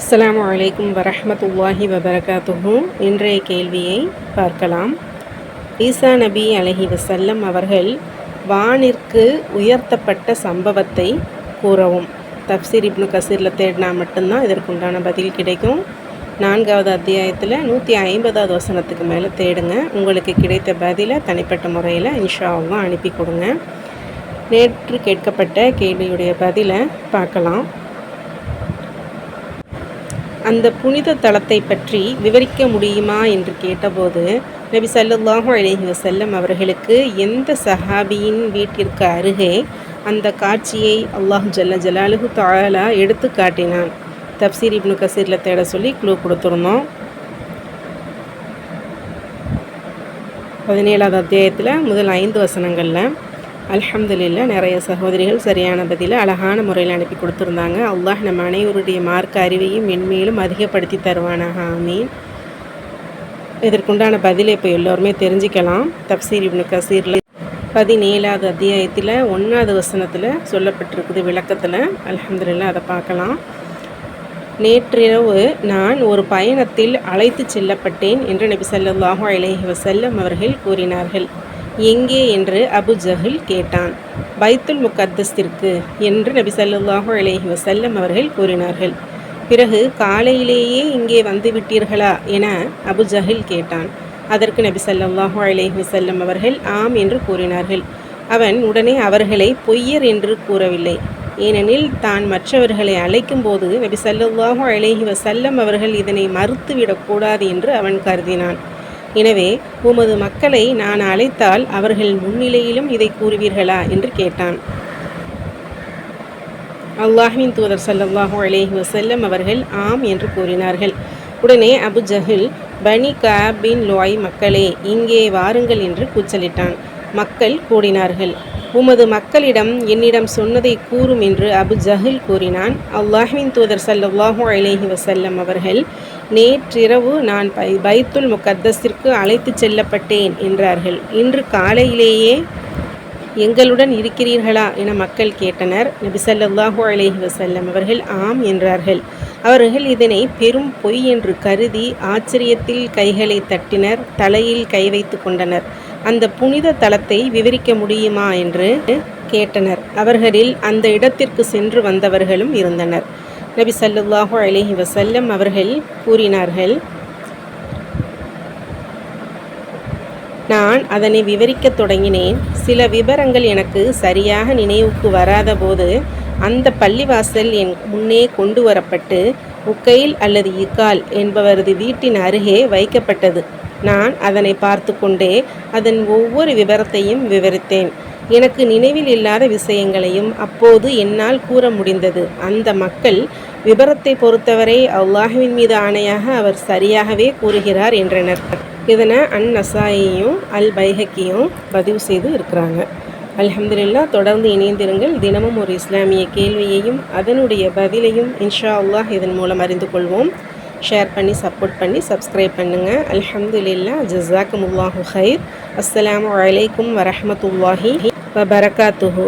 அஸ்ஸலாமு அலைக்கும் வரஹ்மத்துல்லாஹி வபரகாத்துஹு. இன்றைய கேள்வியை பார்க்கலாம். ஈசா நபி அலைஹி வஸல்லம் அவர்கள் வானிற்கு உயர்த்தப்பட்ட சம்பவத்தை கூறவும். தஃப்சீர் இப்னு கசீரில் தேடினா மட்டும்தான் இதற்குண்டான பதில் கிடைக்கும். 4வது அத்தியாயத்தில் 150வது வசனத்துக்கு மேலே தேடுங்க. உங்களுக்கு கிடைத்த பதிலை தனிப்பட்ட முறையில் இன்ஷா அல்லாஹ் அனுப்பி கொடுங்க. நேற்று கேட்கப்பட்ட கேள்வியுடைய பதிலை பார்க்கலாம். அந்த புனித தலத்தை பற்றி விவரிக்க முடியுமா என்று கேட்டபோது நபி ஸல்லல்லாஹு அலைஹி வஸல்லம் அவர்களுக்கு எந்த சஹாபியின் வீட்டிற்கு அருகே அந்த காட்சியை அல்லாஹ் ஜல்ல ஜலாலுஹு தஆலா எடுத்து காட்டினான். தஃப்சீர் இப்னு கசீரில் தேட சொல்லி க்ளூ கொடுத்துருந்தோம். 17வது அத்தியாயத்தில் முதல் 5 வசனங்களில் அல்ஹம்துலில்லாஹ் நிறைய சகோதரிகள் சரியான பதிலை அழகான முறையில் அனுப்பி கொடுத்துருந்தாங்க. அல்லாஹ் நம்ம அனைவருடைய மார்க்க அறிவையும் மென்மேலும் அதிகப்படுத்தி தருவானாக, ஆமீன். இதற்குண்டான பதிலை இப்போ எல்லோருமே தெரிஞ்சுக்கலாம். தஃப்சீர் இப்னு கசீரில் 17வது அத்தியாயத்தில் 1வது வசனத்தில் சொல்லப்பட்டிருக்குது விளக்கத்தில். அல்ஹம்துலில்லாஹ் அதை பார்க்கலாம். நேற்றிரவு நான் ஒரு பயணத்தில் அழைத்து செல்லப்பட்டேன் என்று நபி ஸல்லல்லாஹு அலைஹி வஸல்லம் அவர்கள் கூறினார்கள். எங்கே என்று அபு ஜஹில் கேட்டான். பைத்துல் முகத்தஸிற்கு என்று நபி ஸல்லல்லாஹு அலைஹி வஸல்லம் அவர்கள் கூறினார்கள். பிறகு காலையிலேயே இங்கே வந்து விட்டீர்களா என அபு ஜஹில் கேட்டான். அதற்கு நபி ஸல்லல்லாஹு அலைஹி வஸல்லம் அவர்கள் ஆம் என்று கூறினார்கள். அவன் உடனே அவர்களை பொய்யர் என்று கூறவில்லை. ஏனெனில் தான் மற்றவர்களை அழைக்கும் போது நபி ஸல்லல்லாஹு அலைஹி வஸல்லம் அவர்கள் இதனை மறுத்துவிடக்கூடாது என்று அவன் கருதினான். எனவே உமது மக்களை நான் அழைத்தால் அவர்கள் முன்னிலையிலும் இதை கூறுவீர்களா என்று கேட்டான். அல்லாஹ்வின் தூதர் ஸல்லல்லாஹு அலைஹி வஸல்லம் அவர்கள் ஆம் என்று கூறினார்கள். உடனே அபு ஜஹில் பனி கஅப் பின் லுஐ மக்களே இங்கே வாருங்கள் என்று கூச்சலிட்டான். மக்கள் கூடினார்கள். உமது மக்களிடம் என்னிடம் சொன்னதை கூறும் என்று அபு ஜஹில் கூறினான். அல்லாஹ்வின் தூதர் ஸல்லல்லாஹு அலைஹி வஸல்லம் அவர்கள் நேற்றிரவு நான் பைத்துல் முகத்தஸிற்கு அழைத்து செல்லப்பட்டேன் என்றார்கள். இன்று காலையிலேயே எங்களுடன் இருக்கிறீர்களா என மக்கள் கேட்டனர். நபி ஸல்லல்லாஹு அலைஹி வஸல்லம் அவர்கள் ஆம் என்றார்கள். அவர்கள் இதனை பெரும் பொய் என்று கருதி ஆச்சரியத்தில் கைகளை தட்டினர், தலையில் கை வைத்து கொண்டனர். அந்த புனித தலத்தை விவரிக்க முடியுமா என்று கேட்டனர். அவர்களில் அந்த இடத்திற்கு சென்று வந்தவர்களும் இருந்தனர். நபி ஸல்லல்லாஹு அலைஹி வஸல்லம் அவர்கள் கூறினார்கள், நான் அதனை விவரிக்க தொடங்கினேன். சில விவரங்கள் எனக்கு சரியாக நினைவுக்கு வராத போது அந்த பள்ளிவாசல் என் முன்னே கொண்டு வரப்பட்டு உக்கைல் அல்லது இக்கால் என்பவரது வீட்டின் அருகே வைக்கப்பட்டது. நான் அதனை பார்த்து கொண்டே அதன் ஒவ்வொரு விவரத்தையும் விவரித்தேன். எனக்கு நினைவில் இல்லாத விஷயங்களையும் அப்போது என்னால் கூற முடிந்தது. அந்த மக்கள் விபரத்தை பொறுத்தவரை அல்லாஹ்வின் மீது ஆணையாக அவர் சரியாகவே கூறுகிறார் என்றனர். இதனை அன்-நசாயியும் அல் பைஹக்கியும் பதிவு செய்து இருக்கிறாங்க. அல்ஹம்துலில்லாஹ். தொடர்ந்து இணைந்திருங்கள். தினமும் ஒரு இஸ்லாமிய கேள்வியையும் அதனுடைய பதிலையும் இன்ஷா அல்லாஹ் இதன் மூலம் அறிந்து கொள்வோம். ஷேர் பண்ணி சப்போர்ட் பண்ணி சப்ஸ்கிரைப் பண்ணுங்கள். அல்ஹம்துலில்லாஹ். ஜஸாக்குமுல்லாஹு ஹைர். அஸ்ஸலாமு அலைக்கும் வரஹ்மத்துல்லாஹி வபரகாத்துஹு.